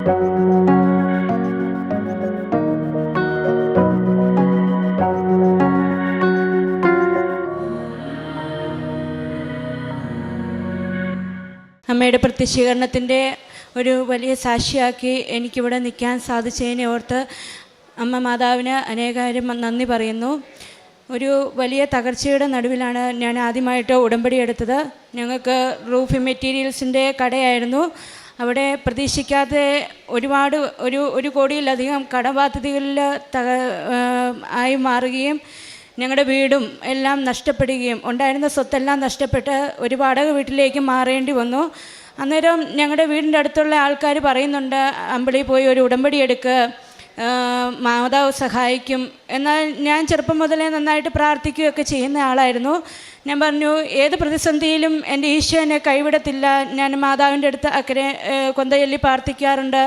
അമ്മയുടെ പ്രത്യക്ഷീകരണത്തിൻ്റെ ഒരു വലിയ സാക്ഷിയാക്കി എനിക്കിവിടെ നിൽക്കാൻ സാധിച്ചതിനെ ഓർത്ത് അമ്മ മാതാവിന് അനേകായിരം നന്ദി പറയുന്നു. ഒരു വലിയ തകർച്ചയുടെ നടുവിലാണ് ഞാൻ ആദ്യമായിട്ട് ഉടമ്പടി എടുത്തത്. ഞങ്ങൾക്ക് റൂഫിംഗ് മെറ്റീരിയൽസിൻ്റെ കടയായിരുന്നു. അവിടെ പ്രതീക്ഷിക്കാതെ ഒരുപാട് ഒരു കോടിയിലധികം കടബാധ്യതകളിൽ ആയി മാറുകയും ഞങ്ങളുടെ വീടും എല്ലാം നഷ്ടപ്പെടുകയും ഉണ്ടായിരുന്ന സ്വത്തെല്ലാം നഷ്ടപ്പെട്ട് ഒരു വാടക വീട്ടിലേക്ക് മാറേണ്ടി വന്നു. അന്നേരം ഞങ്ങളുടെ വീടിൻ്റെ അടുത്തുള്ള ആൾക്കാർ പറയുന്നുണ്ട്, അമ്പിളി പോയി ഒരു ഉടമ്പടി എടുക്കുക, മാതാവ് സഹായിക്കും. എന്നാൽ ഞാൻ ചെറുപ്പം മുതലേ നന്നായിട്ട് പ്രാർത്ഥിക്കുകയൊക്കെ ചെയ്യുന്ന ആളായിരുന്നു. ഞാൻ പറഞ്ഞു, ഏത് പ്രതിസന്ധിയിലും എൻ്റെ ഈശോ എന്നെ കൈവിടത്തില്ല. ഞാൻ മാതാവിൻ്റെ അടുത്ത് അക്കരെ കൊന്തചൊല്ലി പ്രാർത്ഥിക്കാറുണ്ട്,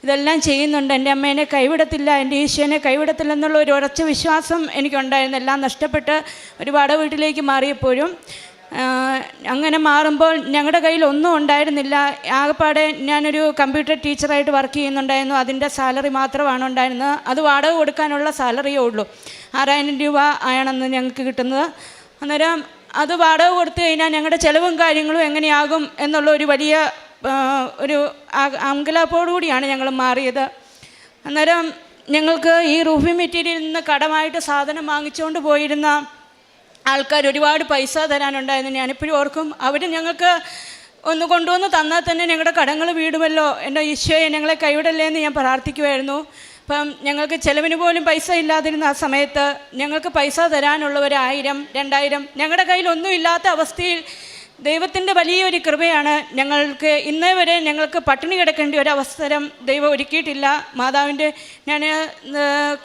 ഇതെല്ലാം ചെയ്യുന്നുണ്ട്. എൻ്റെ അമ്മ എന്നെ കൈവിടത്തില്ല, എൻ്റെ ഈശോനെ കൈവിടത്തില്ല എന്നുള്ള ഒരു ഉറച്ച വിശ്വാസം എനിക്കുണ്ടായിരുന്നു. എല്ലാം നഷ്ടപ്പെട്ട് ഒരു വാടക വീട്ടിലേക്ക് മാറിയപ്പോഴും അങ്ങനെ മാറുമ്പോൾ ഞങ്ങളുടെ കയ്യിൽ ഒന്നും ഉണ്ടായിരുന്നില്ല. ആകെപ്പാടെ ഞാനൊരു കമ്പ്യൂട്ടർ ടീച്ചറായിട്ട് വർക്ക് ചെയ്യുന്നുണ്ടായിരുന്നു. അതിൻ്റെ സാലറി മാത്രമാണ് ഉണ്ടായിരുന്നത്. അത് വാടക കൊടുക്കാനുള്ള സാലറിയേ ഉള്ളൂ. 6000 രൂപ ആണെന്ന് ഞങ്ങൾക്ക് കിട്ടുന്നത്. അന്നേരം അത് വാടക കൊടുത്തു കഴിഞ്ഞാൽ ഞങ്ങളുടെ ചിലവും കാര്യങ്ങളും എങ്ങനെയാകും എന്നുള്ള ഒരു വലിയ ഒരു അങ്കലാപ്പോടുകൂടിയാണ് ഞങ്ങൾ മാറിയത്. അന്നേരം ഞങ്ങൾക്ക് ഈ റൂഫിംഗ് മെറ്റീരിയലിൽ നിന്ന് കടമായിട്ട് സാധനം വാങ്ങിച്ചുകൊണ്ട് പോയിരുന്ന ആൾക്കാർ ഒരുപാട് പൈസ തരാനുണ്ടായിരുന്നു. ഞാനിപ്പോഴും ഓർക്കും, അവർ ഞങ്ങൾക്ക് ഒന്ന് കൊണ്ടുവന്ന് തന്നാൽ തന്നെ ഞങ്ങളുടെ കടങ്ങൾ വീടുമല്ലോ, എൻ്റെ ഈശോയെ ഞങ്ങളെ കൈവിടല്ലേ എന്ന് ഞാൻ പ്രാർത്ഥിക്കുമായിരുന്നു. അപ്പം ഞങ്ങൾക്ക് ചിലവിന് പോലും പൈസ ഇല്ലാതിരുന്ന ആ സമയത്ത് ഞങ്ങൾക്ക് പൈസ തരാനുള്ളവർ 1000, 2000 ഞങ്ങളുടെ കയ്യിലൊന്നും ഇല്ലാത്ത അവസ്ഥയിൽ ദൈവത്തിൻ്റെ വലിയൊരു കൃപയാണ്. ഞങ്ങൾക്ക് ഇന്നേ വരെ ഞങ്ങൾക്ക് പട്ടിണി കിടക്കേണ്ട ഒരു അവസരം ദൈവം ഒരുക്കിയിട്ടില്ല. മാതാവിൻ്റെ ഞാൻ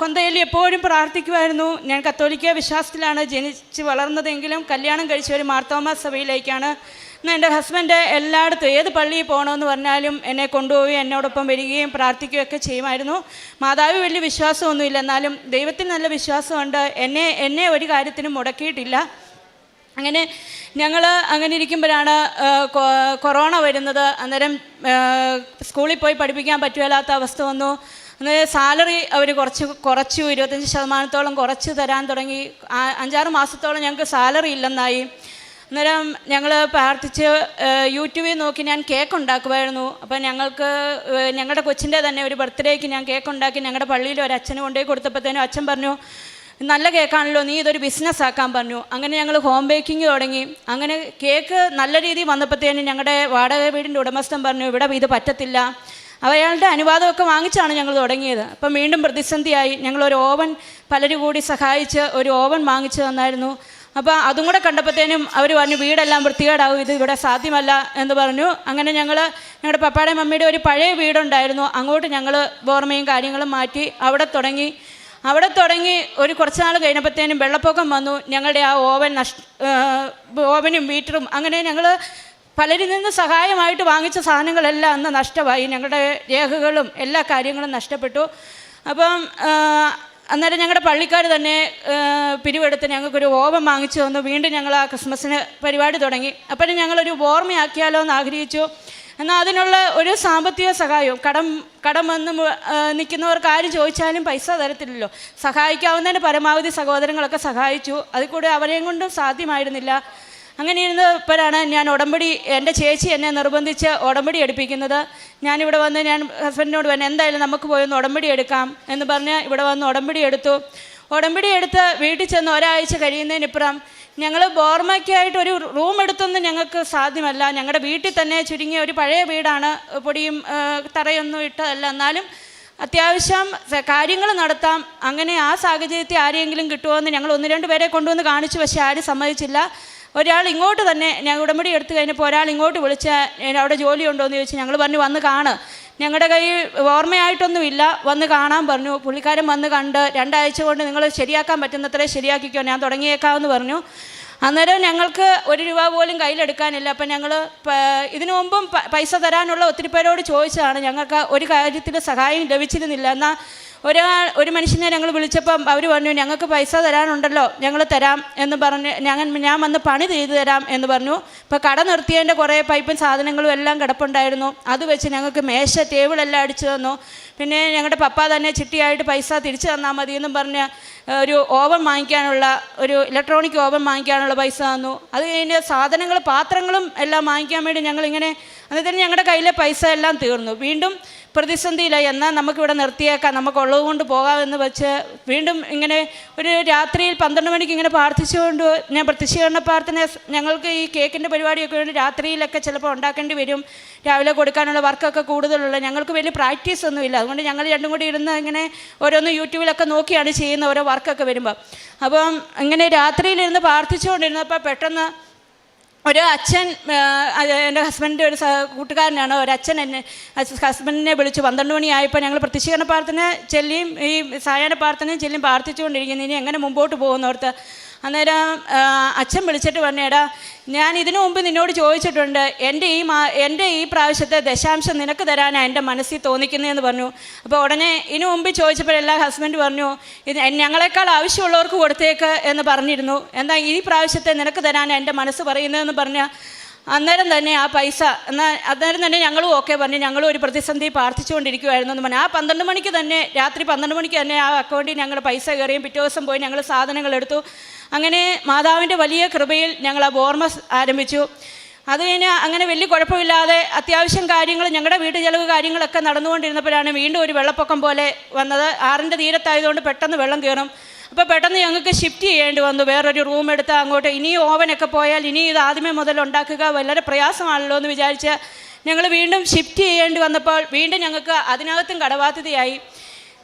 കൊന്തയിൽ എപ്പോഴും പ്രാർത്ഥിക്കുമായിരുന്നു. ഞാൻ കത്തോലിക്ക വിശ്വാസത്തിലാണ് ജനിച്ച് വളർന്നതെങ്കിലും കല്യാണം കഴിച്ച ഒരു മാർത്തോമാ സഭയിലേക്കാണ്. എന്നാൽ എൻ്റെ ഹസ്ബൻഡ് എല്ലായിടത്തും ഏത് പള്ളിയിൽ പോകണമെന്ന് പറഞ്ഞാലും എന്നെ കൊണ്ടുപോയി എന്നോടൊപ്പം വരികയും പ്രാർത്ഥിക്കുകയൊക്കെ ചെയ്യുമായിരുന്നു. മാതാവ് വലിയ വിശ്വാസമൊന്നുമില്ല, എന്നാലും ദൈവത്തിന് നല്ല വിശ്വാസമുണ്ട്. എന്നെ ഒരു കാര്യത്തിനും മുടക്കിയിട്ടില്ല. അങ്ങനെ ഞങ്ങൾ അങ്ങനെ ഇരിക്കുമ്പോഴാണ് കൊറോണ വരുന്നത്. അന്നേരം സ്കൂളിൽ പോയി പഠിപ്പിക്കാൻ പറ്റുകയില്ലാത്ത അവസ്ഥ വന്നു. അന്നേരം സാലറി അവർ കുറച്ചു 25% കുറച്ച് തരാൻ തുടങ്ങി. 5-6 മാസത്തോളം ഞങ്ങൾക്ക് സാലറി ഇല്ലെന്നായി. അന്നേരം ഞങ്ങൾ പ്രാർത്ഥിച്ച് യൂട്യൂബിൽ നോക്കി ഞാൻ കേക്ക് ഉണ്ടാക്കുമായിരുന്നു. അപ്പം ഞങ്ങളുടെ കൊച്ചിൻ്റെ തന്നെ ഒരു ബർത്ത്ഡേക്ക് ഞാൻ കേക്ക് ഉണ്ടാക്കി ഞങ്ങളുടെ പള്ളിയിൽ ഒരു അച്ഛന് കൊണ്ടുപോയി കൊടുത്തപ്പോഴത്തേനും അച്ഛൻ പറഞ്ഞു, നല്ല കേക്കാണല്ലോ, നീ ഇതൊരു ബിസിനസ് ആക്കാൻ പറഞ്ഞു. അങ്ങനെ ഞങ്ങൾ ഹോം ബേക്കിങ് തുടങ്ങി. അങ്ങനെ കേക്ക് നല്ല രീതിയിൽ വന്നപ്പോഴത്തേനും ഞങ്ങളുടെ വാടക വീടിൻ്റെ ഉടമസ്ഥൻ പറഞ്ഞു, ഇവിടെ ഇത് പറ്റത്തില്ല. അയാളുടെ അനുവാദമൊക്കെ വാങ്ങിച്ചാണ് ഞങ്ങൾ തുടങ്ങിയത്. അപ്പം വീണ്ടും പ്രതിസന്ധിയായി. ഞങ്ങളൊരു ഓവൻ പലരും കൂടി സഹായിച്ച് ഒരു ഓവൻ വാങ്ങിച്ചു തന്നായിരുന്നു. അപ്പോൾ അതും കൂടെ കണ്ടപ്പോഴത്തേനും അവർ പറഞ്ഞു, വീടെല്ലാം വൃത്തികേടാവും, ഇത് ഇവിടെ സാധ്യമല്ല എന്ന് പറഞ്ഞു. അങ്ങനെ ഞങ്ങളുടെ പപ്പായുടെയും മമ്മിയുടെ ഒരു പഴയ വീടുണ്ടായിരുന്നു, അങ്ങോട്ട് ഞങ്ങൾ ഓർമ്മയും കാര്യങ്ങളും മാറ്റി അവിടെ തുടങ്ങി ഒരു കുറച്ച് നാൾ കഴിഞ്ഞപ്പോഴത്തേനും വെള്ളപ്പൊക്കം വന്നു. ഞങ്ങളുടെ ആ ഓവനും മീറ്ററും അങ്ങനെ ഞങ്ങൾ പലരിൽ നിന്ന് സഹായമായിട്ട് വാങ്ങിച്ച സാധനങ്ങളെല്ലാം അന്ന് നഷ്ടമായി. ഞങ്ങളുടെ രേഖകളും എല്ലാ കാര്യങ്ങളും നഷ്ടപ്പെട്ടു. അപ്പം അന്നേരം ഞങ്ങളുടെ പള്ളിക്കാർ തന്നെ പിരിവെടുത്ത് ഞങ്ങൾക്കൊരു ഓവൻ വാങ്ങിച്ചു തന്നു. വീണ്ടും ഞങ്ങൾ ആ ക്രിസ്മസിന് പരിപാടി തുടങ്ങി. അപ്പോഴും ഞങ്ങളൊരു ഓർമ്മയാക്കിയാലോ എന്ന് ആഗ്രഹിച്ചു. എന്നാൽ അതിനുള്ള ഒരു സാമ്പത്തിക സഹായവും കടം വന്ന് നിൽക്കുന്നവർക്ക് ആര് ചോദിച്ചാലും പൈസ തരത്തില്ലല്ലോ. സഹായിക്കാവുന്നതിന് പരമാവധി സഹോദരങ്ങളൊക്കെ സഹായിച്ചു. അതിൽ കൂടെ അവരെയും കൊണ്ടും സാധ്യമായിരുന്നില്ല. അങ്ങനെ ഇരുന്നപ്പോഴാണ് ഞാൻ എൻ്റെ ചേച്ചി എന്നെ നിർബന്ധിച്ച് ഉടമ്പടി എടുപ്പിക്കുന്നത്. ഞാനിവിടെ വന്ന് ഞാൻ ഹസ്ബൻഡിനോട് പറഞ്ഞു, എന്തായാലും നമുക്ക് പോയി ഒന്ന് ഉടമ്പടി എടുക്കാം എന്ന് പറഞ്ഞ് ഇവിടെ വന്ന് ഉടമ്പടി എടുത്ത് വീട്ടിൽ ചെന്ന് ഒരാഴ്ച കഴിയുന്നതിനിപ്പുറം ഞങ്ങൾ ബോർമയ്ക്കായിട്ട് ഒരു റൂം എടുത്തൊന്നും ഞങ്ങൾക്ക് സാധ്യമല്ല. ഞങ്ങളുടെ വീട്ടിൽ തന്നെ ചുരുങ്ങിയ ഒരു പഴയ വീടാണ്, പൊടിയും തറയൊന്നും ഇട്ടതല്ല. എന്നാലും അത്യാവശ്യം കാര്യങ്ങൾ നടത്താം. അങ്ങനെ ആ സാഹചര്യത്തിൽ ആരെങ്കിലും കിട്ടുമോ എന്ന് ഞങ്ങൾ 1-2 പേരെ കൊണ്ടുവന്ന് കാണിച്ചു. പക്ഷേ ആരും സമ്മതിച്ചില്ല. ഒരാൾ ഇങ്ങോട്ട് തന്നെ ഞാൻ ഉടമ്പടി എടുത്തു കഴിഞ്ഞപ്പോൾ ഒരാൾ ഇങ്ങോട്ട് വിളിച്ച് അവിടെ ജോലി ഉണ്ടോ എന്ന് ചോദിച്ചു. ഞങ്ങൾ പറഞ്ഞു, വന്ന് കാണ്, ഞങ്ങളുടെ കയ്യിൽ ഓർമ്മയായിട്ടൊന്നുമില്ല, വന്ന് കാണാൻ പറഞ്ഞു. പുള്ളിക്കാരൻ വന്ന് കണ്ട് 2 ആഴ്ച കൊണ്ട് നിങ്ങൾ ശരിയാക്കാൻ പറ്റുന്നത്രേ ശരിയാക്കിക്കോ, ഞാൻ തുടങ്ങിയേക്കാമെന്ന് പറഞ്ഞു. അന്നേരം ഞങ്ങൾക്ക് 1 രൂപ പോലും കയ്യിലെടുക്കാനില്ല. അപ്പം ഞങ്ങൾ ഇതിനു മുമ്പും പൈസ തരാനുള്ള ഒത്തിരി പേരോട് ചോദിച്ചതാണ്. ഞങ്ങൾക്ക് ഒരു കാര്യത്തിൽ സഹായം ലഭിച്ചിരുന്നില്ല. എന്നാൽ ഒരു മനുഷ്യനെ ഞങ്ങൾ വിളിച്ചപ്പം അവർ പറഞ്ഞു ഞങ്ങൾക്ക് പൈസ തരാനുണ്ടല്ലോ, ഞങ്ങൾ തരാം എന്ന് പറഞ്ഞ് ഞാൻ വന്ന് പണി ചെയ്തു തരാം എന്ന് പറഞ്ഞു. ഇപ്പോൾ കട നിർത്തിയതിൻ്റെ കുറേ പൈപ്പും സാധനങ്ങളും എല്ലാം കിടപ്പുണ്ടായിരുന്നു. അത് വെച്ച് ഞങ്ങൾക്ക് മേശ ടേബിളെല്ലാം അടിച്ചു തന്നു. പിന്നെ ഞങ്ങളുടെ പപ്പ തന്നെ ചിട്ടിയായിട്ട് പൈസ തിരിച്ചു തന്നാൽ മതി എന്നും പറഞ്ഞ് ഒരു ഓവൻ വാങ്ങിക്കാനുള്ള, ഒരു ഇലക്ട്രോണിക് ഓവൻ വാങ്ങിക്കാനുള്ള പൈസ തന്നു. അത് കഴിഞ്ഞ് സാധനങ്ങൾ പാത്രങ്ങളും എല്ലാം വാങ്ങിക്കാൻ വേണ്ടി ഞങ്ങളിങ്ങനെ, അന്നേരം ഞങ്ങളുടെ കയ്യിലെ പൈസ എല്ലാം തീർന്നു. വീണ്ടും പ്രതിസന്ധിയിലായി. എന്നാൽ നമുക്കിവിടെ നിർത്തിയേക്കാം, നമുക്കുള്ളത് കൊണ്ട് പോകാമെന്ന് വെച്ച് വീണ്ടും ഇങ്ങനെ ഒരു രാത്രിയിൽ 12 മണിക്ക് ഇങ്ങനെ പ്രാർത്ഥിച്ചുകൊണ്ട് ഞാൻ പ്രത്യക്ഷീകരണ പ്രാർത്ഥന, ഞങ്ങൾക്ക് ഈ കേക്കിൻ്റെ പരിപാടിയൊക്കെ വേണ്ടി രാത്രിയിലൊക്കെ ചിലപ്പോൾ ഉണ്ടാക്കേണ്ടി വരും. രാവിലെ കൊടുക്കാനുള്ള വർക്കൊക്കെ കൂടുതലുള്ള, ഞങ്ങൾക്ക് വലിയ പ്രാക്ടീസ് ഒന്നുമില്ല. അതുകൊണ്ട് ഞങ്ങൾ രണ്ടും കൂടി ഇരുന്ന് ഇങ്ങനെ ഓരോന്ന് യൂട്യൂബിലൊക്കെ നോക്കിയാണ് ചെയ്യുന്ന ഓരോ വർക്കൊക്കെ വരുമ്പോൾ. അപ്പം ഇങ്ങനെ രാത്രിയിലിരുന്ന് പ്രാർത്ഥിച്ചുകൊണ്ടിരുന്നപ്പോൾ പെട്ടെന്ന് ഒരു അച്ഛൻ, എൻ്റെ ഹസ്ബൻഡിൻ്റെ ഒരു കൂട്ടുകാരനാണ്, ഒരച്ഛൻ ഹസ്ബൻഡിനെ വിളിച്ചു. 12 മണിയായപ്പോൾ ഞങ്ങൾ പ്രത്യക്ഷീകരണ പ്രാർത്ഥന ചെല്ലിയും ഈ സായാഹ്ന പ്രാർത്ഥനയും ചെല്ലിയും പ്രാർത്ഥിച്ചുകൊണ്ടിരിക്കുന്നു. ഇനി എങ്ങനെ മുമ്പോട്ട് പോകുന്നോർത്ത് അന്നേരം അച്ഛൻ വിളിച്ചിട്ട് പറഞ്ഞു, എടാ ഞാൻ ഇതിനു മുമ്പ് നിന്നോട് ചോദിച്ചിട്ടുണ്ട്, എൻ്റെ ഈ പ്രാവശ്യത്തെ ദശാംശം നിനക്ക് തരാനാണ് എൻ്റെ മനസ്സിൽ തോന്നിക്കുന്നതെന്ന് പറഞ്ഞു. അപ്പോൾ ഉടനെ ഇതിനു മുമ്പ് ചോദിച്ചപ്പോഴെല്ലാം ഹസ്ബൻഡ് പറഞ്ഞു, ഇത് ഞങ്ങളെക്കാൾ ആവശ്യമുള്ളവർക്ക് കൊടുത്തേക്ക് എന്ന് പറഞ്ഞിരുന്നു, എന്താ ഈ പ്രാവശ്യത്തെ നിനക്ക് തരാനാണ് എൻ്റെ മനസ്സ് പറയുന്നതെന്ന് പറഞ്ഞാൽ അന്നേരം തന്നെ ആ പൈസ അന്നേരം തന്നെ ഞങ്ങളും ഓക്കെ പറഞ്ഞു. ഞങ്ങളും ഒരു പ്രതിസന്ധി പ്രാർത്ഥിച്ചുകൊണ്ടിരിക്കുമായിരുന്നു എന്ന് പറഞ്ഞു. ആ 12 മണിക്ക് തന്നെ, രാത്രി 12 മണിക്ക് തന്നെ ആ അക്കൗണ്ടിൽ ഞങ്ങൾ പൈസ കയറിയും പിറ്റേ ദിവസം പോയി ഞങ്ങൾ സാധനങ്ങൾ എടുത്തു. അങ്ങനെ മാതാവിൻ്റെ വലിയ കൃപയിൽ ഞങ്ങൾ ആ ബോർമസ് ആരംഭിച്ചു. അത് കഴിഞ്ഞ് അങ്ങനെ വലിയ കുഴപ്പമില്ലാതെ അത്യാവശ്യം കാര്യങ്ങൾ, ഞങ്ങളുടെ വീട്ടു ചെലവ് കാര്യങ്ങളൊക്കെ നടന്നുകൊണ്ടിരുന്നപ്പോഴാണ് വീണ്ടും ഒരു വെള്ളപ്പൊക്കം പോലെ വന്നത്. ആറിൻ്റെ തീരത്തായതുകൊണ്ട് പെട്ടെന്ന് വെള്ളം കയറും. അപ്പോൾ പെട്ടെന്ന് ഞങ്ങൾക്ക് ഷിഫ്റ്റ് ചെയ്യേണ്ടി വന്നു, വേറൊരു റൂം എടുത്ത് അങ്ങോട്ട്. ഇനിയും ഓവനൊക്കെ പോയാൽ ഇനി ഇത് ആദ്യമേ മുതൽ ഉണ്ടാക്കുക വളരെ പ്രയാസമാണല്ലോ എന്ന് വിചാരിച്ച് ഞങ്ങൾ വീണ്ടും ഷിഫ്റ്റ് ചെയ്യേണ്ടി വന്നപ്പോൾ വീണ്ടും ഞങ്ങൾക്ക് അതിനകത്തും കടബാധ്യതയായി.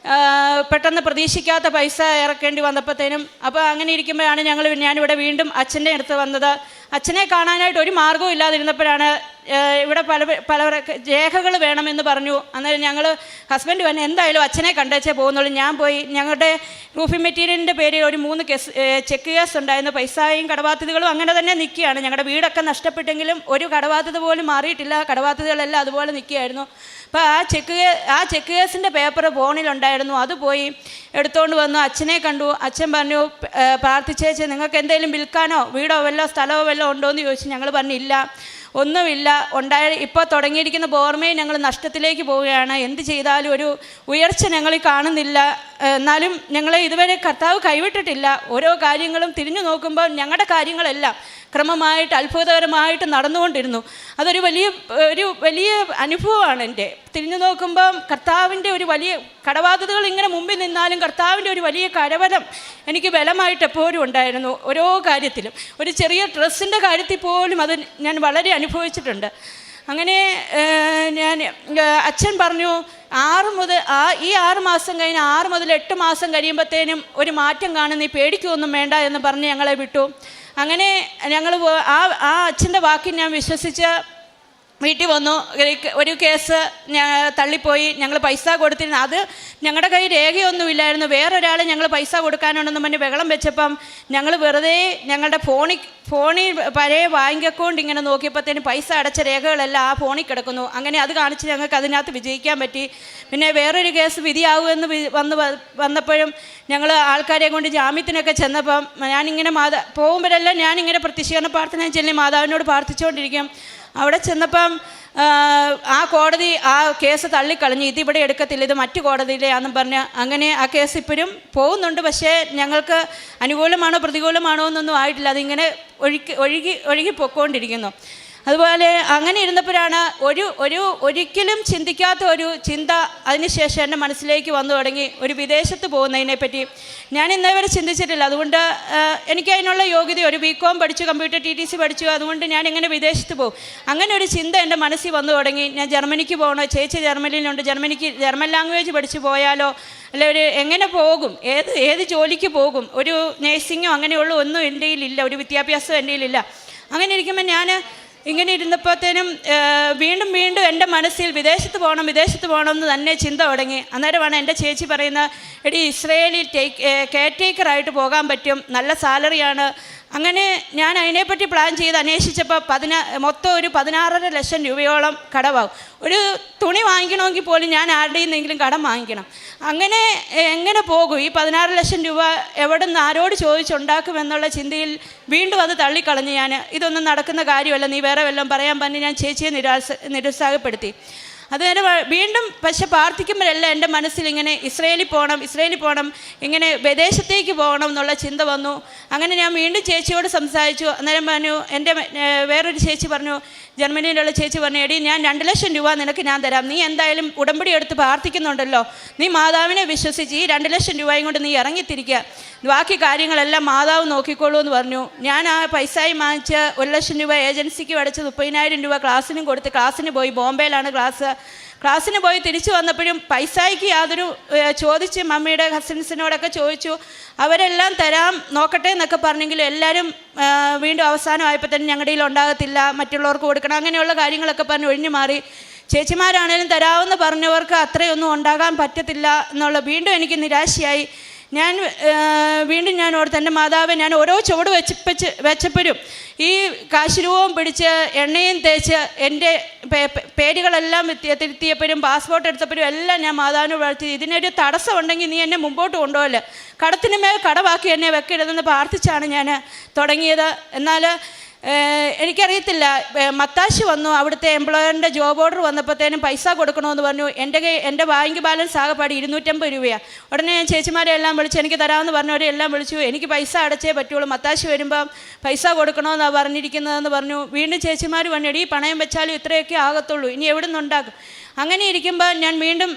പെട്ടെന്ന് പ്രതീക്ഷിക്കാത്ത പൈസ ഇറക്കേണ്ടി വന്നപ്പോഴത്തേനും. അപ്പോൾ അങ്ങനെ ഇരിക്കുമ്പോഴാണ് ഞാനിവിടെ വീണ്ടും അച്ഛൻ്റെ അടുത്ത് വന്നത്. അച്ഛനെ കാണാനായിട്ട് ഒരു മാർഗ്ഗവും ഇല്ലാതിരുന്നപ്പോഴാണ് ഇവിടെ പല രേഖകൾ വേണമെന്ന് പറഞ്ഞു. അന്നേരം ഞങ്ങൾ ഹസ്ബൻഡ് പറഞ്ഞു എന്തായാലും അച്ഛനെ കണ്ടേച്ചേ പോകുന്നുള്ളൂ. ഞാൻ പോയി ഞങ്ങളുടെ റൂഫിംഗ് മെറ്റീരിയലിൻ്റെ പേരിൽ ഒരു 3 ചെക്ക് കേസ് ഉണ്ടായിരുന്നു. പൈസയും കടബാധ്യതകളും അങ്ങനെ തന്നെ നിൽക്കുകയാണ്. ഞങ്ങളുടെ വീടൊക്കെ നഷ്ടപ്പെട്ടെങ്കിലും ഒരു കടബാധ്യത പോലും മാറിയിട്ടില്ല. കടബാധ്യതകളെല്ലാം അതുപോലെ നിൽക്കുകയായിരുന്നു. അപ്പോൾ ആ ചെക്ക് കേസിൻ്റെ പേപ്പർ ഫോണിലുണ്ടായിരുന്നു. അത് പോയി എടുത്തുകൊണ്ട് വന്നു, അച്ഛനെ കണ്ടു. അച്ഛൻ പറഞ്ഞു, പ്രാർത്ഥിച്ചേച്ച് നിങ്ങൾക്ക് എന്തെങ്കിലും വിൽക്കാനോ വീടോ വല്ലോ സ്ഥലമോ വല്ലോ ഉണ്ടോ എന്ന് ചോദിച്ചു. ഞങ്ങൾ പറഞ്ഞില്ല, ഒന്നുമില്ല. ഇപ്പോൾ തുടങ്ങിയിരിക്കുന്ന ബോർമയും ഞങ്ങൾ നഷ്ടത്തിലേക്ക് പോവുകയാണ്. എന്ത് ചെയ്താലും ഒരു ഉയർച്ച ഞങ്ങൾ കാണുന്നില്ല. എന്നാലും ഞങ്ങളെ ഇതുവരെ കർത്താവ് കൈവിട്ടിട്ടില്ല. ഓരോ കാര്യങ്ങളും തിരിഞ്ഞു നോക്കുമ്പോൾ ഞങ്ങളുടെ കാര്യങ്ങളെല്ലാം ക്രമമായിട്ട് അത്ഭുതകരമായിട്ട് നടന്നുകൊണ്ടിരുന്നു. അതൊരു വലിയ അനുഭവമാണ് എൻ്റെ. തിരിഞ്ഞു നോക്കുമ്പം കർത്താവിൻ്റെ ഒരു വലിയ കടബാധ്യതകൾ ഇങ്ങനെ മുമ്പിൽ നിന്നാലും കർത്താവിൻ്റെ ഒരു വലിയ കരബലം എനിക്ക് ബലമായിട്ട് എപ്പോഴും ഉണ്ടായിരുന്നു. ഓരോ കാര്യത്തിലും, ഒരു ചെറിയ ഡ്രസ്സിൻ്റെ കാര്യത്തിൽ പോലും അത് ഞാൻ വളരെ അനുഭവിച്ചിട്ടുണ്ട്. അങ്ങനെ അച്ഛൻ പറഞ്ഞു, 6 മാസം കഴിഞ്ഞ് 6 മുതൽ 8 മാസം കഴിയുമ്പോഴത്തേനും ഒരു മാറ്റം കാണും, നീ പേടിക്കൊന്നും വേണ്ട എന്ന് പറഞ്ഞ് ഞങ്ങളെ വിട്ടു. അങ്ങനെ ഞങ്ങൾ ആ അച്ഛൻ്റെ വാക്കിൽ ഞാൻ വിശ്വസിച്ച് വീട്ടിൽ വന്നു. ഒരു കേസ് തള്ളിപ്പോയി. ഞങ്ങൾ പൈസ കൊടുത്തിരുന്നു. അത് ഞങ്ങളുടെ കയ്യിൽ രേഖയൊന്നുമില്ലായിരുന്നു. വേറൊരാൾ ഞങ്ങൾ പൈസ കൊടുക്കാനുണ്ടെന്ന് പറഞ്ഞ് ബഹളം വെച്ചപ്പം ഞങ്ങൾ വെറുതെ ഞങ്ങളുടെ ഫോണിൽ പഴയ ബാങ്ക് അക്കൗണ്ട് ഇങ്ങനെ നോക്കിയപ്പോഴത്തേനും പൈസ അടച്ച രേഖകളെല്ലാം ആ ഫോണിൽ കിടക്കുന്നു. അങ്ങനെ അത് കാണിച്ച് ഞങ്ങൾക്ക് അതിനകത്ത് വിജയിക്കാൻ പറ്റി. പിന്നെ വേറൊരു കേസ് വിധിയാകുമെന്ന് വന്നപ്പോഴും ഞങ്ങൾ ആൾക്കാരെ കൊണ്ട് ജാമ്യത്തിനൊക്കെ ചെന്നപ്പം ഞാനിങ്ങനെ പോകുമ്പോഴെല്ലാം ഞാനിങ്ങനെ പ്രത്യക്ഷീകരണ പ്രാർത്ഥന ചൊല്ലി മാതാവിനോട് പ്രാർത്ഥിച്ചുകൊണ്ടിരിക്കും. അവിടെ ചെന്നപ്പം ആ കോടതി ആ കേസ് തള്ളിക്കളഞ്ഞു. ഇതിവിടെ എടുക്കത്തില്ല, ഇത് മറ്റു കോടതിയിലാണെന്നും പറഞ്ഞ് അങ്ങനെ ആ കേസ് ഇപ്പോഴും പോകുന്നുണ്ട്. പക്ഷേ ഞങ്ങൾക്ക് അനുകൂലമാണോ പ്രതികൂലമാണോ എന്നൊന്നും ആയിട്ടില്ല. അതിങ്ങനെ ഒഴുകി പൊയ്ക്കൊണ്ടിരിക്കുന്നു. അതുപോലെ അങ്ങനെ ഇരുന്നപ്പോഴാണ് ഒരിക്കലും ചിന്തിക്കാത്ത ഒരു ചിന്ത അതിനുശേഷം എൻ്റെ മനസ്സിലേക്ക് വന്നു തുടങ്ങി. ഒരു വിദേശത്ത് പോകുന്നതിനെപ്പറ്റി ഞാൻ ഇന്നേവരെ ചിന്തിച്ചിട്ടില്ല. അതുകൊണ്ട് എനിക്ക് അതിനുള്ള യോഗ്യത, ഒരു BCom പഠിച്ചു, കമ്പ്യൂട്ടർ TTC പഠിച്ചു. അതുകൊണ്ട് ഞാൻ ഇങ്ങനെ വിദേശത്ത് പോകും. അങ്ങനെ ഒരു ചിന്ത എൻ്റെ മനസ്സിൽ വന്നു തുടങ്ങി. ഞാൻ ജർമ്മനിക്ക് പോകണോ, ചേച്ചി ജർമ്മനിയിലുണ്ട്, ജർമ്മൻ ലാംഗ്വേജ് പഠിച്ചു പോയാലോ, അല്ലെ എങ്ങനെ പോകും, ഏത് ജോലിക്ക് പോകും, ഒരു നേഴ്സിങ്ങോ അങ്ങനെയുള്ള ഒന്നും എൻ്റെ കയ്യിലില്ല, ഒരു വിദ്യാഭ്യാസം എൻ്റെ കയ്യിലില്ല. അങ്ങനെ ഇരിക്കുമ്പോൾ ഞാൻ ഇങ്ങനെ ഇരുന്നപ്പോഴത്തേനും വീണ്ടും എൻ്റെ മനസ്സിൽ വിദേശത്ത് പോകണം എന്ന് തന്നെ ചിന്ത തുടങ്ങി. അന്നേരമാണ് എൻ്റെ ചേച്ചി പറയുന്നത്, എടി ഇസ്രയേലിൽ കെയർ ടേക്കറായിട്ട് പോകാൻ പറ്റും, നല്ല സാലറിയാണ്, അങ്ങനെ ഞാൻ അതിനെപ്പറ്റി പ്ലാൻ ചെയ്ത് അന്വേഷിച്ചപ്പോൾ മൊത്തം ഒരു 16.5 ലക്ഷം രൂപയോളം കടമാവും. ഒരു തുണി വാങ്ങിക്കണമെങ്കിൽ പോലും ഞാൻ ആരുടെ നിന്നെങ്കിലും കടം വാങ്ങിക്കണം. അങ്ങനെ എങ്ങനെ പോകും? ഈ 16 ലക്ഷം രൂപ എവിടെ നിന്ന് ആരോട് ചോദിച്ചുണ്ടാക്കുമെന്നുള്ള ചിന്തയിൽ വീണ്ടും അത് തള്ളിക്കളഞ്ഞ് ഞാൻ ഇതൊന്നും നടക്കുന്ന കാര്യമല്ല, നീ വേറെ വല്ലതും പറയാൻ പറഞ്ഞ് ഞാൻ ചേച്ചിയെ നിരുത്സാഹപ്പെടുത്തി. അതുതന്നെ വീണ്ടും പക്ഷെ പ്രാർത്ഥിക്കുമ്പോഴെല്ലാം എൻ്റെ മനസ്സിൽ ഇങ്ങനെ ഇസ്രയേലിൽ പോകണം, ഇങ്ങനെ വിദേശത്തേക്ക് പോകണം എന്നുള്ള ചിന്ത വന്നു. അങ്ങനെ ഞാൻ വീണ്ടും ചേച്ചിയോട് സംസാരിച്ചു. അന്നേരം പറഞ്ഞു, എൻ്റെ വേറൊരു ചേച്ചി പറഞ്ഞു, ജർമ്മനിയിലുള്ള ചേച്ചി പറഞ്ഞു, എടി ഞാൻ 2 ലക്ഷം രൂപ നിനക്ക് ഞാൻ തരാം, നീ എന്തായാലും ഉടമ്പടി എടുത്ത് പ്രാർത്ഥിക്കുന്നുണ്ടല്ലോ, നീ മാതാവിനെ വിശ്വസിച്ച് ഈ 2 ലക്ഷം രൂപയും കൊണ്ട് നീ ഇറങ്ങിത്തിരിക്കുക, ബാക്കി കാര്യങ്ങളെല്ലാം മാതാവ് നോക്കിക്കോളൂ എന്ന് പറഞ്ഞു. ഞാൻ ആ പൈസയും വാങ്ങിച്ച് 1 ലക്ഷം രൂപ ഏജൻസിക്ക് അടച്ച് 30,000 രൂപ ക്ലാസ്സിനും കൊടുത്ത് ക്ലാസ്സിന് പോയി. ബോംബെയിലാണ് ക്ലാസ്സിന് പോയി തിരിച്ചു വന്നപ്പോഴും പൈസയ്ക്ക് യാതൊരു ചോദിച്ച് മമ്മിയുടെ കസിൻസിനോടൊക്കെ ചോദിച്ചു. അവരെല്ലാം തരാം നോക്കട്ടെ എന്നൊക്കെ പറഞ്ഞെങ്കിലും എല്ലാവരും വീണ്ടും അവസാനമായപ്പോൾ തന്നെ ഞങ്ങളുടെ കയ്യിൽ ഉണ്ടാകത്തില്ല, മറ്റുള്ളവർക്ക് കൊടുക്കണം, അങ്ങനെയുള്ള കാര്യങ്ങളൊക്കെ പറഞ്ഞ് ഒഴിഞ്ഞു മാറി. ചേച്ചിമാരാണേലും തരാമെന്ന് പറഞ്ഞവർക്ക് അത്രയൊന്നും ഉണ്ടാകാൻ പറ്റത്തില്ല എന്നുള്ള വീണ്ടും എനിക്ക് നിരാശയായി. വീണ്ടും ഞാൻ ഓർത്ത്, എൻ്റെ മാതാവ് ഞാൻ ഓരോ ചുവട് വെച്ചപ്പോഴും ഈ കാശുരൂപവും പിടിച്ച് എണ്ണയും തേച്ച് എൻ്റെ പേരുകളെല്ലാം തിരുത്തിയപ്പോഴും പാസ്പോർട്ട് എടുത്തപ്പോഴും എല്ലാം ഞാൻ മാതാവിനോട് വളർത്തി, ഇതിനൊരു തടസ്സമുണ്ടെങ്കിൽ നീ എന്നെ മുമ്പോട്ട് കൊണ്ടുപോകല്ലേ, കടത്തിന് മേൽ കടവാക്കി എന്നെ വെക്കരുതെന്ന് പ്രാർത്ഥിച്ചാണ് ഞാൻ തുടങ്ങിയത്. എന്നാൽ എനിക്കറിയത്തില്ല, മത്താശി വന്നു, അവിടുത്തെ എംപ്ലോയറിൻ്റെ ജോബ് ഓർഡർ വന്നപ്പോഴത്തേനും പൈസ കൊടുക്കണമെന്ന് പറഞ്ഞു. എൻ്റെ ബാങ്ക് ബാലൻസ് ആകെപ്പാടി 250 രൂപയാണ്. ഉടനെ ഞാൻ ചേച്ചിമാരെ എല്ലാം വിളിച്ചു, എനിക്ക് തരാമെന്ന് പറഞ്ഞവരെ എല്ലാം വിളിച്ചു. എനിക്ക് പൈസ അടച്ചേ പറ്റുള്ളൂ, മത്താശി വരുമ്പം പൈസ കൊടുക്കണമെന്നാണ് പറഞ്ഞിരിക്കുന്നതെന്ന് പറഞ്ഞു. വീണ്ടും ചേച്ചിമാർ പറഞ്ഞു, എടീ പണയം വെച്ചാലും ഇത്രയൊക്കെ ആകത്തുള്ളൂ, ഇനി എവിടെ നിന്നുണ്ടാക്കും? അങ്ങനെ ഇരിക്കുമ്പോൾ ഞാൻ വീണ്ടും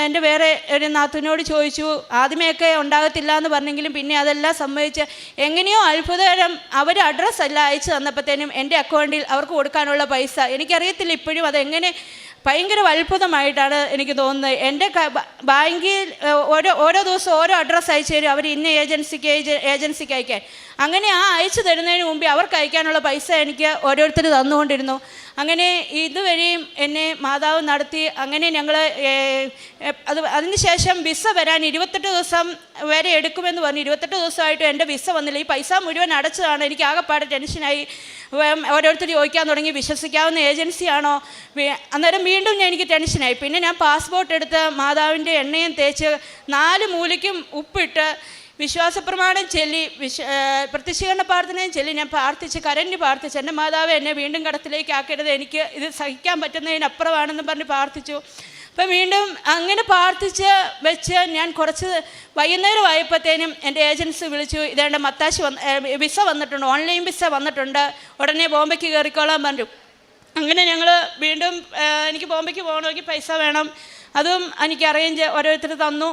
എൻ്റെ വേറെ ഒരു നാത്തൂനോട് ചോദിച്ചു. ആദ്യമേയൊക്കെ ഉണ്ടാകത്തില്ല എന്ന് പറഞ്ഞെങ്കിലും പിന്നെ അതെല്ലാം സംഭവിച്ച് എങ്ങനെയോ അത്ഭുതകരം അവർ അഡ്രസ്സെല്ലാം അയച്ചു തന്നപ്പോഴത്തേനും എൻ്റെ അക്കൗണ്ടിൽ അവർക്ക് കൊടുക്കാനുള്ള പൈസ, എനിക്കറിയത്തില്ല ഇപ്പോഴും അതെങ്ങനെ, ഭയങ്കര അത്ഭുതമായിട്ടാണ് എനിക്ക് തോന്നുന്നത്. എൻ്റെ ബാങ്കിൽ ഓരോ ദിവസം ഓരോ അഡ്രസ്സ് അയച്ചു തരും അവർ, ഇന്ന ഏജൻസിക്ക് അയക്കാൻ. അങ്ങനെ ആ അയച്ചു തരുന്നതിന് മുമ്പേ അവർക്ക് അയക്കാനുള്ള പൈസ എനിക്ക് ഓരോരുത്തർ തന്നുകൊണ്ടിരുന്നു. അങ്ങനെ ഇതുവരെയും എന്നെ മാതാവ് നടത്തി. അങ്ങനെ ഞങ്ങൾ അതിനുശേഷം വിസ വരാൻ 28 ദിവസം വരെ എടുക്കുമെന്ന് പറഞ്ഞു. 28 ദിവസമായിട്ടും എൻ്റെ വിസ വന്നില്ല. ഈ പൈസ മുഴുവൻ അടച്ചതാണ്. എനിക്ക് ആകെപ്പാടെ ടെൻഷനായി. ഓരോരുത്തർ ചോദിക്കാൻ തുടങ്ങി, വിശ്വസിക്കാവുന്ന ഏജൻസിയാണോ? അന്നേരം വീണ്ടും എനിക്ക് ടെൻഷനായി. പിന്നെ ഞാൻ പാസ്പോർട്ട് എടുത്ത് മാതാവിൻ്റെ എണ്ണയും തേച്ച് 4 മൂലയ്ക്കും ഉപ്പിട്ട് വിശ്വാസപ്രമാണം ചൊല്ലി പ്രത്യക്ഷീകരണ പ്രാർത്ഥനയും ചൊല്ലി ഞാൻ കരഞ്ഞ് പ്രാർത്ഥിച്ചു. എൻ്റെ മാതാവ് എന്നെ വീണ്ടും കടത്തിലേക്ക് ആക്കരുത്, എനിക്ക് ഇത് സഹിക്കാൻ പറ്റുന്നതിനപ്പുറമാണെന്ന് പറഞ്ഞ് പ്രാർത്ഥിച്ചു. അപ്പം വീണ്ടും അങ്ങനെ പ്രാർത്ഥിച്ച് വെച്ച് ഞാൻ കുറച്ച് വൈകുന്നേരം ആയപ്പോഴത്തേനും എൻ്റെ ഏജൻസി വിളിച്ചു, ഇതേണ്ട മത്താശി വിസ വന്നിട്ടുണ്ട്, ഓൺലൈൻ വിസ വന്നിട്ടുണ്ട്, ഉടനെ ബോംബെക്ക് കയറിക്കോളാൻ പറഞ്ഞു. അങ്ങനെ ഞങ്ങൾ വീണ്ടും എനിക്ക് ബോംബെക്ക് പോകണമെങ്കിൽ പൈസ വേണം, അതും എനിക്ക് അറേഞ്ച് ഓരോരുത്തർ തന്നു.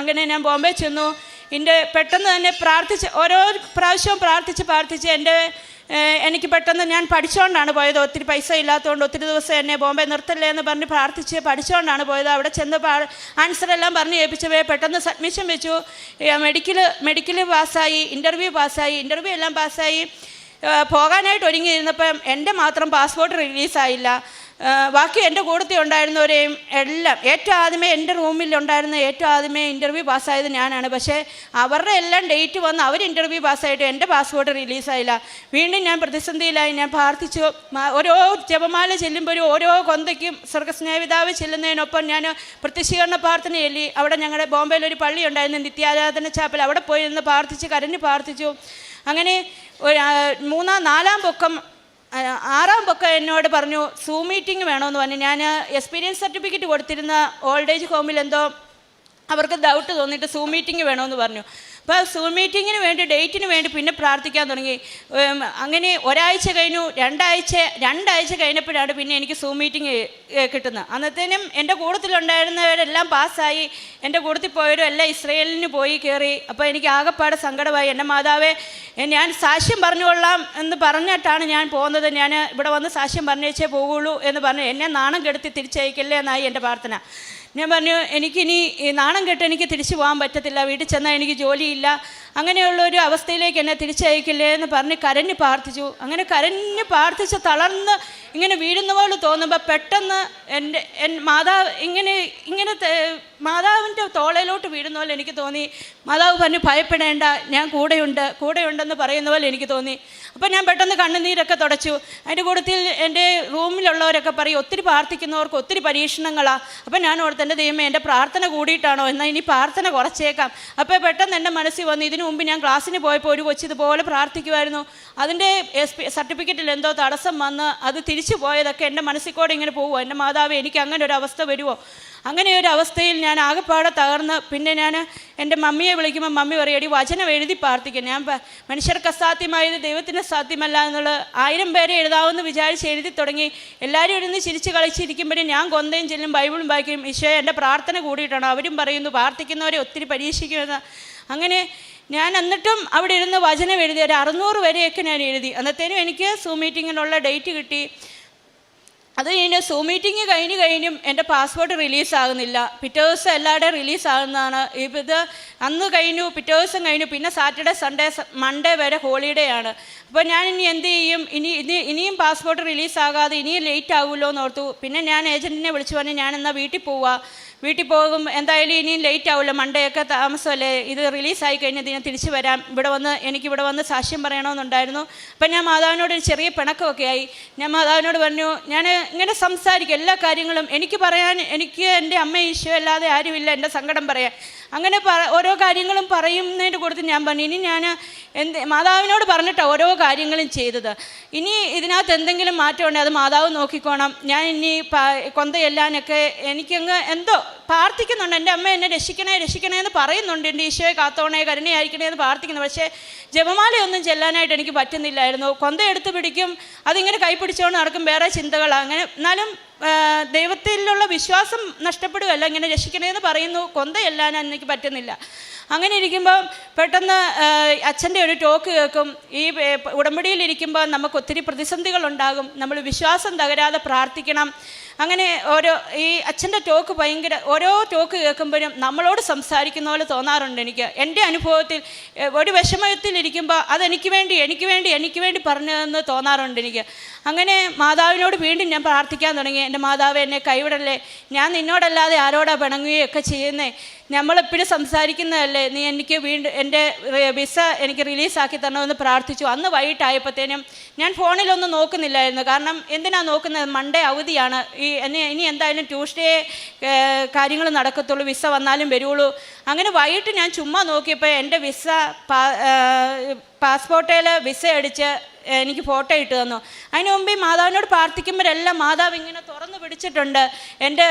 അങ്ങനെ ഞാൻ ബോംബെ ചെന്നു. പെട്ടെന്ന് തന്നെ ഓരോ പ്രാവശ്യവും പ്രാർത്ഥിച്ച് എനിക്ക് പെട്ടെന്ന്, ഞാൻ പഠിച്ചുകൊണ്ടാണ് പോയത്, ഒത്തിരി പൈസ ഇല്ലാത്തതുകൊണ്ട് ഒത്തിരി ദിവസം എന്നെ ബോംബെ നിർത്തല്ലേ എന്ന് പറഞ്ഞ് പ്രാർത്ഥിച്ച് പഠിച്ചുകൊണ്ടാണ് പോയത്. അവിടെ ചെന്ന് ആൻസറെല്ലാം പറഞ്ഞ് ഏൽപ്പിച്ചവേ പെട്ടെന്ന് സബ്മിഷൻ വെച്ചു. മെഡിക്കൽ പാസ്സായി, ഇൻ്റർവ്യൂ എല്ലാം പാസ്സായി. പോകാനായിട്ട് ഒരുങ്ങിയിരുന്നപ്പം എൻ്റെ മാത്രം പാസ്പോർട്ട് റിലീസായില്ല. ബാക്കി എൻ്റെ കൂട്ടത്തിൽ ഉണ്ടായിരുന്നവരെയും എല്ലാം ഏറ്റവും ആദ്യമേ എൻ്റെ റൂമിലുണ്ടായിരുന്ന ഏറ്റവും ആദ്യമേ ഇൻ്റർവ്യൂ പാസ്സായത് ഞാനാണ്. പക്ഷേ അവരുടെ എല്ലാം ഡേറ്റ് വന്ന് അവർ ഇൻ്റർവ്യൂ പാസ്സായിട്ട് എൻ്റെ പാസ്പോർട്ട് റിലീസായില്ല. വീണ്ടും ഞാൻ പ്രതിസന്ധിയിലായി. ഞാൻ പ്രാർത്ഥിച്ചു. ഓരോ ജപമാല ചെല്ലുമ്പോഴും ഓരോ കൊന്തയ്ക്കും സ്വർഗസ്നേഹിതാവ് ചെല്ലുന്നതിനൊപ്പം ഞാൻ പ്രത്യക്ഷീകരണ പ്രാർത്ഥന ചൊല്ലി. അവിടെ ഞങ്ങളുടെ ബോംബെയിലൊരു പള്ളി ഉണ്ടായിരുന്നു, നിത്യാരാധന ചാപ്പൽ, അവിടെ പോയി നിന്ന് കരഞ്ഞ് പ്രാർത്ഥിച്ചു. അങ്ങനെ 4-ാം പൊക്കം 6-ാം പൊക്കം എന്നോട് പറഞ്ഞു സൂം മീറ്റിംഗ് വേണമെന്ന് പറഞ്ഞു. ഞാൻ എക്സ്പീരിയൻസ് സർട്ടിഫിക്കറ്റ് കൊടുത്തിരുന്ന ഓൾഡ് ഏജ് ഹോമിൽ എന്തോ അവർക്ക് ഡൗട്ട് തോന്നിയിട്ട് സൂം മീറ്റിംഗ് വേണമെന്ന് പറഞ്ഞു. അപ്പോൾ സൂം മീറ്റിങ്ങിന് വേണ്ടി ഡേറ്റിന് വേണ്ടി പിന്നെ പ്രാർത്ഥിക്കാൻ തുടങ്ങി. അങ്ങനെ ഒരാഴ്ച കഴിഞ്ഞു, രണ്ടാഴ്ച കഴിഞ്ഞപ്പോഴാണ് പിന്നെ എനിക്ക് സൂം മീറ്റിംഗ് കിട്ടുന്നത്. അന്നത്തേനും എൻ്റെ കൂട്ടത്തിലുണ്ടായിരുന്നവരെല്ലാം പാസ്സായി, എൻ്റെ കൂട്ടത്തിൽ പോയവരും എല്ലാം ഇസ്രയേലിന് പോയി കയറി. അപ്പോൾ എനിക്ക് ആകെപ്പാടെ സങ്കടമായി. എൻ്റെ മാതാവേ, ഞാൻ സാക്ഷ്യം പറഞ്ഞുകൊള്ളാം എന്ന് പറഞ്ഞിട്ടാണ് ഞാൻ പോകുന്നത്, ഞാൻ ഇവിടെ വന്ന് സാക്ഷ്യം പറഞ്ഞേച്ചേ പോകുള്ളൂ എന്ന് പറഞ്ഞു. എന്നെ നാണം കെടുത്തി തിരിച്ചയക്കല്ലേ എന്നായി എൻ്റെ പ്രാർത്ഥന. ഞാൻ പറഞ്ഞു എനിക്കിനി നാണം കെട്ട് എനിക്ക് തിരിച്ചു പോകാൻ പറ്റത്തില്ല, വീട്ടിൽ ചെന്നാൽ എനിക്ക് ജോലിയില്ല, അങ്ങനെയുള്ളൊരു അവസ്ഥയിലേക്ക് എന്നെ തിരിച്ചയക്കില്ലേ എന്ന് പറഞ്ഞ് കരഞ്ഞ് പ്രാർത്ഥിച്ചു. അങ്ങനെ കരഞ്ഞ് പ്രാർത്ഥിച്ച് തളർന്ന് ഇങ്ങനെ വീഴുന്ന പോലെ തോന്നുമ്പോൾ പെട്ടെന്ന് മാതാവ് ഇങ്ങനെ മാതാവിൻ്റെ തോളയിലോട്ട് വീഴുന്ന പോലെ എനിക്ക് തോന്നി. മാതാവ് പറഞ്ഞു ഭയപ്പെടേണ്ട, ഞാൻ കൂടെയുണ്ടെന്ന് പറയുന്ന പോലെ എനിക്ക് തോന്നി. അപ്പോൾ ഞാൻ പെട്ടെന്ന് കണ്ണുനീരൊക്കെ തുടച്ചു. അതിൻ്റെ കൂട്ടത്തിൽ എൻ്റെ റൂമിലുള്ളവരൊക്കെ പറയും ഒത്തിരി പ്രാർത്ഥിക്കുന്നവർക്ക് ഒത്തിരി പരീക്ഷണങ്ങളാണ്. അപ്പോൾ ഞാൻ ഓർത്ത് എൻ്റെ ദൈവമേ എൻ്റെ പ്രാർത്ഥന കൂടിയിട്ടാണോ, എന്നാൽ ഇനി പ്രാർത്ഥന കുറച്ചേക്കാം. അപ്പോൾ പെട്ടെന്ന് എൻ്റെ മനസ്സിൽ വന്നു, ഇതിനു മുമ്പ് ഞാൻ ക്ലാസ്സിന് പോയപ്പോൾ ഒരു കൊച്ച് ഇതുപോലെ പ്രാർത്ഥിക്കുമായിരുന്നു, അതിൻ്റെ സർട്ടിഫിക്കറ്റിൽ എന്തോ തടസ്സം വന്ന് അത് തിരിച്ചു പോയതൊക്കെ എൻ്റെ മനസ്സിൽ കൂടെ ഇങ്ങനെ പോകുമോ, എൻ്റെ മാതാവ് എനിക്ക് അങ്ങനെ ഒരു അവസ്ഥ വരുമോ? അങ്ങനെ ഒരു അവസ്ഥയിൽ ഞാൻ ആകെപ്പാടെ തകർന്ന് പിന്നെ ഞാൻ എൻ്റെ മമ്മിയെ വിളിക്കുമ്പോൾ മമ്മി പറയടി വചനം എഴുതി പ്രാർത്ഥിക്കുക. ഞാൻ മനുഷ്യർക്ക് അസാധ്യമായത് ദൈവത്തിന് സാധ്യമല്ല എന്നുള്ളത് 1000 പേരെ എഴുതാമെന്ന് വിചാരിച്ച് എഴുതി തുടങ്ങി. എല്ലാവരും ഇരുന്ന് ചിരിച്ച് കളിച്ചിരിക്കുമ്പോഴും ഞാൻ കൊന്തയും ചെല്ലും ബൈബിളും വായിക്കും. ഈശോയെ എൻ്റെ പ്രാർത്ഥന കൂടിയിട്ടാണ്. അവരും പറയുന്നു പ്രാർത്ഥിക്കുന്നവരെ ഒത്തിരി പരീക്ഷിക്കുമെന്ന്. അങ്ങനെ ഞാൻ എന്നിട്ടും അവിടെ ഇരുന്ന് വചനം എഴുതി ഒരു 600 വരെയൊക്കെ ഞാൻ എഴുതി. അന്നത്തേനും എനിക്ക് സൂം മീറ്റിങ്ങിനുള്ള ഡേറ്റ് കിട്ടി. അത് കഴിഞ്ഞ് സൂം മീറ്റിംഗ് കഴിഞ്ഞും എൻ്റെ പാസ്പോർട്ട് റിലീസാകുന്നില്ല. പിറ്റേ ദിവസം എല്ലാവരുടെയും റിലീസാകുന്നതാണ്. ഇത് അന്ന് കഴിഞ്ഞു, പിറ്റേ ദിവസം കഴിഞ്ഞു, പിന്നെ സാറ്റർഡേ സൺഡേ മൺഡേ വരെ ഹോളിഡേ ആണ്. അപ്പോൾ ഞാൻ ഇനി എന്ത് ചെയ്യും? ഇനിയും പാസ്പോർട്ട് റിലീസാകാതെ ഇനിയും ലേറ്റ് ആകുമല്ലോ എന്ന് ഓർത്തു. പിന്നെ ഞാൻ ഏജൻറ്റിനെ വിളിച്ചു പറഞ്ഞു ഞാൻ എന്നാൽ വീട്ടിൽ പോകും, എന്തായാലും ഇനിയും ലേറ്റ് ആവില്ല, മൺഡേ ഒക്കെ താമസമല്ലേ, ഇത് റിലീസായി കഴിഞ്ഞാൽ ഞാൻ തിരിച്ചു വരാം, എനിക്കിവിടെ വന്ന് സാക്ഷ്യം പറയണമെന്നുണ്ടായിരുന്നു. അപ്പം ഞാൻ മാതാവിനോട് ഒരു ചെറിയ പിണക്കമൊക്കെ ആയി. ഞാൻ മാതാവിനോട് പറഞ്ഞു ഞാൻ ഇങ്ങനെ സംസാരിക്കും എല്ലാ കാര്യങ്ങളും എനിക്ക് പറയാൻ, എനിക്ക് എൻ്റെ അമ്മ ഈശോ അല്ലാതെ ആരുമില്ല എൻ്റെ സങ്കടം പറയാൻ. അങ്ങനെ ഓരോ കാര്യങ്ങളും പറയുന്നതിൻ്റെ കൂട്ടത്തിൽ ഞാൻ പറഞ്ഞു ഇനി ഞാൻ മാതാവിനോട് പറഞ്ഞിട്ടാണ് ഓരോ കാര്യങ്ങളും ചെയ്തത്. ഇനി ഇതിനകത്ത് എന്തെങ്കിലും മാറ്റമുണ്ടെങ്കിൽ അത് മാതാവ് നോക്കിക്കോണം. ഞാൻ ഇനി കൊന്തയെല്ലാനൊക്കെ എനിക്കങ്ങ് എന്തോ പ്രാർത്ഥിക്കുന്നുണ്ട്. എൻ്റെ അമ്മ എന്നെ രക്ഷിക്കണേ എന്ന് പറയുന്നുണ്ട്, എൻ്റെ ഈശോയെ കാത്തോണേ കരുണയായിരിക്കണേ എന്ന് പ്രാർത്ഥിക്കുന്നു. പക്ഷേ ജപമാലയൊന്നും ചെല്ലാനായിട്ട് എനിക്ക് പറ്റുന്നില്ലായിരുന്നു. കൊന്തയെടുത്ത് പിടിക്കും, അതിങ്ങനെ കൈ പിടിച്ചുകൊണ്ട് നടക്കും, വേറെ ചിന്തകളാണ്. അങ്ങനെ എന്നാലും ദൈവത്തിലുള്ള വിശ്വാസം നഷ്ടപ്പെടുകയല്ല, ഇങ്ങനെ രക്ഷിക്കണേന്ന് പറയുന്നു, കൊന്തയെല്ലാൻ എനിക്ക് പറ്റുന്നില്ല. അങ്ങനെ ഇരിക്കുമ്പോൾ പെട്ടെന്ന് അച്ഛൻ്റെ ഒരു ടോക്ക് കേൾക്കും. ഈ ഉടമ്പടിയിലിരിക്കുമ്പോൾ നമുക്ക് ഒത്തിരി പ്രതിസന്ധികളുണ്ടാകും, നമ്മൾ വിശ്വാസം തകരാതെ പ്രാർത്ഥിക്കണം. അങ്ങനെ ഈ അച്ഛൻ്റെ ടോക്ക് ഓരോ ടോക്ക് കേൾക്കുമ്പോഴും നമ്മളോട് സംസാരിക്കുന്ന പോലെ തോന്നാറുണ്ട് എനിക്ക്. എൻ്റെ അനുഭവത്തിൽ ഒരു വിഷമത്തിലിരിക്കുമ്പോൾ അതെനിക്ക് വേണ്ടി പറഞ്ഞതെന്ന് തോന്നാറുണ്ട് എനിക്ക്. അങ്ങനെ മാതാവിനോട് വീണ്ടും ഞാൻ പ്രാർത്ഥിക്കാൻ തുടങ്ങി. എൻ്റെ മാതാവ് എന്നെ കൈവിടല്ലേ, ഞാൻ നിന്നോടല്ലാതെ ആരോടാ പിണങ്ങുകയൊക്കെ ചെയ്യുന്നേ, നമ്മളെപ്പോഴും സംസാരിക്കുന്നതല്ലേ, നീ എനിക്ക് വീണ്ടും എൻ്റെ വിസ എനിക്ക് റിലീസാക്കി തരണമെന്ന് പ്രാർത്ഥിച്ചു. അന്ന് വൈകിട്ടായപ്പോഴത്തേനും ഞാൻ ഫോണിലൊന്നും നോക്കുന്നില്ലായിരുന്നു. കാരണം എന്തിനാ നോക്കുന്നത്, മൺഡേ അവധിയാണ്, ഇനി എന്തായാലും ട്യൂസ്ഡേ കാര്യങ്ങൾ നടക്കത്തുള്ളൂ, വിസ വന്നാലും വരുള്ളൂ. അങ്ങനെ വൈകിട്ട് ഞാൻ ചുമ്മാ നോക്കിയപ്പോൾ എൻ്റെ പാസ്പോർട്ടിൽ വിസ അടിച്ച് എനിക്ക് ഫോട്ടോ ഇട്ട് തന്നു. അതിന് മുമ്പ് ഈ മാതാവിനോട് പ്രാർത്ഥിക്കുമ്പോഴെല്ലാം മാതാവ് ഇങ്ങനെ തുറന്നു പിടിച്ചിട്ടുണ്ട്, എൻ്റെ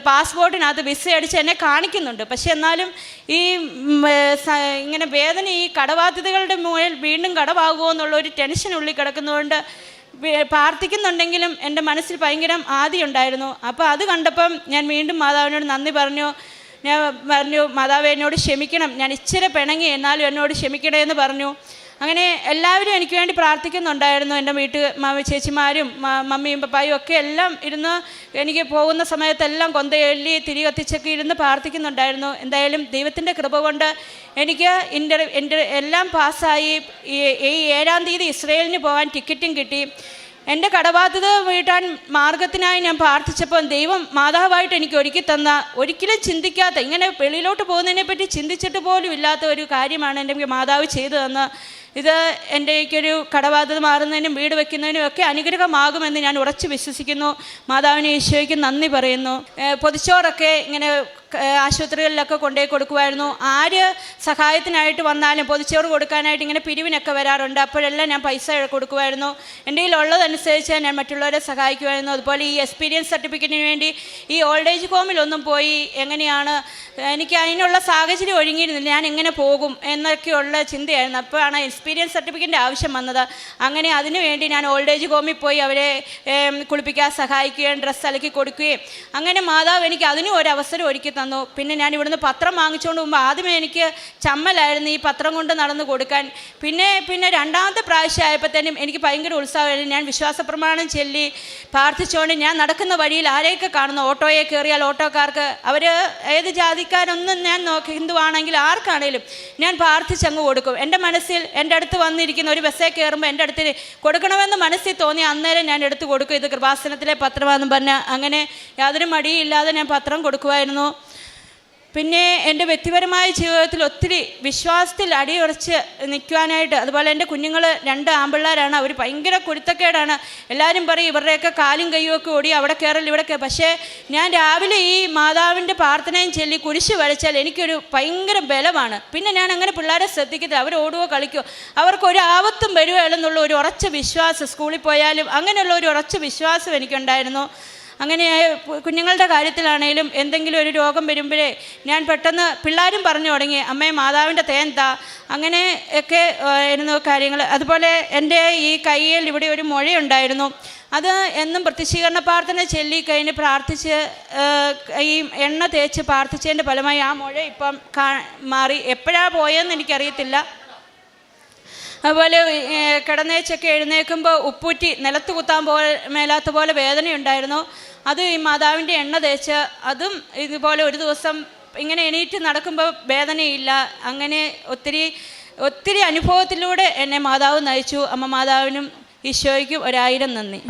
പാസ്പോർട്ടിനകത്ത് വിസ അടിച്ച് എന്നെ കാണിക്കുന്നുണ്ട്. പക്ഷെ എന്നാലും ഈ ഇങ്ങനെ വേദന, ഈ കടബാധ്യതകളുടെ മുകളിൽ വീണ്ടും കടവാകുമോ എന്നുള്ളൊരു ടെൻഷൻ ഉള്ളിൽ കിടക്കുന്നതുകൊണ്ട് പ്രാർത്ഥിക്കുന്നുണ്ടെങ്കിലും എൻ്റെ മനസ്സിൽ ഭയങ്കര ആദിയുണ്ടായിരുന്നു. അപ്പോൾ അത് കണ്ടപ്പം ഞാൻ വീണ്ടും മാതാവിനോട് നന്ദി പറഞ്ഞു. ഞാൻ പറഞ്ഞു മാതാവ് എന്നോട് ക്ഷമിക്കണം, ഞാൻ ഇച്ചിരി പിണങ്ങി, എന്നാലും എന്നോട് ക്ഷമിക്കണേ എന്ന് പറഞ്ഞു. അങ്ങനെ എല്ലാവരും എനിക്ക് വേണ്ടി പ്രാർത്ഥിക്കുന്നുണ്ടായിരുന്നു. എൻ്റെ ചേച്ചിമാരും മമ്മിയും പപ്പായും ഒക്കെ എല്ലാം ഇരുന്ന് എനിക്ക് പോകുന്ന സമയത്തെല്ലാം കൊന്തയെല്ലി തിരി കത്തിച്ചൊക്കെ ഇരുന്ന് പ്രാർത്ഥിക്കുന്നുണ്ടായിരുന്നു. എന്തായാലും ദൈവത്തിൻ്റെ കൃപ കൊണ്ട് എനിക്ക് എൻ്റെ എല്ലാം പാസ്സായി. ഈ 7-ാം തീയതി ഇസ്രയേലിന് പോകാൻ ടിക്കറ്റും കിട്ടി. എൻ്റെ കടബാധ്യത വീട്ടാൻ മാർഗത്തിനായി ഞാൻ പ്രാർത്ഥിച്ചപ്പോൾ ദൈവം മാതാവായിട്ട് എനിക്ക് ഒരുക്കി തന്ന, ഒരിക്കലും ചിന്തിക്കാത്ത, ഇങ്ങനെ വെളിയിലോട്ട് പോകുന്നതിനെപ്പറ്റി ചിന്തിച്ചിട്ട് പോലും ഇല്ലാത്ത ഒരു കാര്യമാണ് എൻ്റെ മാതാവ് ചെയ്തു തന്ന. ഇത് എൻ്റെയൊരു കടബാധ്യത മാറുന്നതിനും വീട് വയ്ക്കുന്നതിനും ഒക്കെ അനുഗ്രഹമാകുമെന്ന് ഞാൻ ഉറച്ചു വിശ്വസിക്കുന്നു. മാതാവിന് ഈശോയ്ക്ക് നന്ദി പറയുന്നു. പൊതിച്ചോറൊക്കെ ഇങ്ങനെ ആശുപത്രികളിലൊക്കെ കൊണ്ടുപോയി കൊടുക്കുമായിരുന്നു. ആര് സഹായത്തിനായിട്ട് വന്നാലും പൊതിച്ചോറ് കൊടുക്കാനായിട്ട് ഇങ്ങനെ പിരിവിനൊക്കെ വരാറുണ്ട്. അപ്പോഴെല്ലാം ഞാൻ പൈസ കൊടുക്കുമായിരുന്നു. എൻ്റെ കയ്യിലുള്ളതനുസരിച്ച് ഞാൻ മറ്റുള്ളവരെ സഹായിക്കുമായിരുന്നു. അതുപോലെ ഈ എക്സ്പീരിയൻസ് സർട്ടിഫിക്കറ്റിന് വേണ്ടി ഈ ഓൾഡ് ഏജ് ഹോമിലൊന്നും പോയി എങ്ങനെയാണ് എനിക്ക് അതിനുള്ള സാഹചര്യം ഒഴുങ്ങിയിരുന്നില്ല. ഞാൻ എങ്ങനെ പോകും എന്നൊക്കെയുള്ള ചിന്തയായിരുന്നു. അപ്പോഴാണ് എക്സ്പീരിയൻസ് സർട്ടിഫിക്കറ്റിൻ്റെ ആവശ്യം വന്നത്. അങ്ങനെ അതിനു വേണ്ടി ഞാൻ ഓൾഡ് ഏജ് ഹോമിൽ പോയി അവരെ കുളിപ്പിക്കാൻ സഹായിക്കുകയും ഡ്രസ്സ് അലക്കി കൊടുക്കുകയും അങ്ങനെ മാതാവ് എനിക്ക് അതിനും ഒരു അവസരം ഒരുക്കി തന്നു. പിന്നെ ഞാൻ ഇവിടുന്ന് പത്രം വാങ്ങിച്ചുകൊണ്ട് പോകുമ്പോൾ ആദ്യമേ എനിക്ക് ചമ്മലായിരുന്നു ഈ പത്രം കൊണ്ട് നടന്ന് കൊടുക്കാൻ. പിന്നെ രണ്ടാമത്തെ പ്രാവശ്യം ആയപ്പോഴത്തേനും എനിക്ക് ഭയങ്കര ഉത്സാഹമായിരുന്നു. ഞാൻ വിശ്വാസ പ്രമാണം ചൊല്ലി പ്രാർത്ഥിച്ചുകൊണ്ട് ഞാൻ നടക്കുന്ന വഴിയിൽ ആരെയൊക്കെ കാണുന്നു, ഓട്ടോയെ കയറിയാൽ ഓട്ടോക്കാർക്ക് അവർ ഏത് ജാതിക്കാരൊന്നും ഞാൻ ഹിന്ദു ആണെങ്കിൽ ആർക്കാണേലും ഞാൻ പ്രാർത്ഥിച്ചങ്ങ് കൊടുക്കും. എൻ്റെ മനസ്സിൽ എൻ്റെ അടുത്ത് വന്നിരിക്കുന്ന ഒരു ബസ്സേ കയറുമ്പോൾ എൻ്റെ അടുത്ത് കൊടുക്കണമെന്ന് മനസ്സിൽ തോന്നി അന്നേരം ഞാൻ എടുത്ത് കൊടുക്കും. ഇത് കൃപാസനത്തിലെ പത്രമാണെന്ന് പറഞ്ഞാൽ അങ്ങനെ യാതൊരു മടിയില്ലാതെ ഞാൻ പത്രം കൊടുക്കുമായിരുന്നു. പിന്നെ എൻ്റെ വ്യക്തിപരമായ ജീവിതത്തിൽ ഒത്തിരി വിശ്വാസത്തിൽ അടിയുറച്ച് നിൽക്കുവാനായിട്ട്, അതുപോലെ എൻ്റെ കുഞ്ഞുങ്ങൾ 2 ആൺപിള്ളേരാണ്. അവർ ഭയങ്കര കുരുത്തക്കേടാണ്. എല്ലാവരും പറയും ഇവരുടെയൊക്കെ കാലും കയ്യുമൊക്കെ ഓടി അവിടെ കയറൽ ഇവിടെ കയറി. പക്ഷേ ഞാൻ രാവിലെ ഈ മാതാവിൻ്റെ പ്രാർത്ഥനയും ചൊല്ലി കുരിശ് വരച്ചാൽ എനിക്കൊരു ഭയങ്കര ബലമാണ്. പിന്നെ ഞാൻ അങ്ങനെ പിള്ളേരെ ശ്രദ്ധിക്കത്തില്ല. അവർ ഓടുകയോ കളിക്കുകയോ അവർക്കൊരു ആപത്തും വരുകയില്ലെന്നുള്ള ഒരു ഉറച്ച വിശ്വാസം, സ്കൂളിൽ പോയാലും അങ്ങനെയുള്ള ഒരു ഉറച്ച വിശ്വാസം എനിക്കുണ്ടായിരുന്നു. അങ്ങനെ കുഞ്ഞുങ്ങളുടെ കാര്യത്തിലാണേലും എന്തെങ്കിലും ഒരു രോഗം വരുമ്പോഴേ ഞാൻ പെട്ടെന്ന് പിള്ളേരും പറഞ്ഞു തുടങ്ങി അമ്മേ മാതാവിൻ്റെ തേൻ താ, അങ്ങനെ ഒക്കെ ആയിരുന്നു കാര്യങ്ങൾ. അതുപോലെ എൻ്റെ ഈ കയ്യിൽ ഇവിടെ ഒരു മുഴയുണ്ടായിരുന്നു. അത് എന്നും പ്രത്യക്ഷീകരണ പ്രാർത്ഥന ചൊല്ലി കഴിഞ്ഞ് പ്രാർത്ഥിച്ച് ഈ എണ്ണ തേച്ച് പ്രാർത്ഥിച്ചതിൻ്റെ ഫലമായി ആ മുഴ ഇപ്പം മാറി. എപ്പോഴാണ് പോയതെന്ന് എനിക്കറിയത്തില്ല. അതുപോലെ കിടന്നേച്ചൊക്കെ എഴുന്നേൽക്കുമ്പോൾ ഉപ്പൂറ്റി നിലത്ത് കുത്താൻ മേലാത്ത പോലെ വേദനയുണ്ടായിരുന്നു. അത് ഈ മാതാവിൻ്റെ എണ്ണ തേച്ച് അതും ഇതുപോലെ ഒരു ദിവസം ഇങ്ങനെ എണീറ്റ് നടക്കുമ്പോൾ വേദനയില്ല. അങ്ങനെ ഒത്തിരി അനുഭവത്തിലൂടെ എന്നെ മാതാവ് നയിച്ചു. അമ്മ മാതാവിനും ഈശോയ്ക്കും 1000 നന്ദി.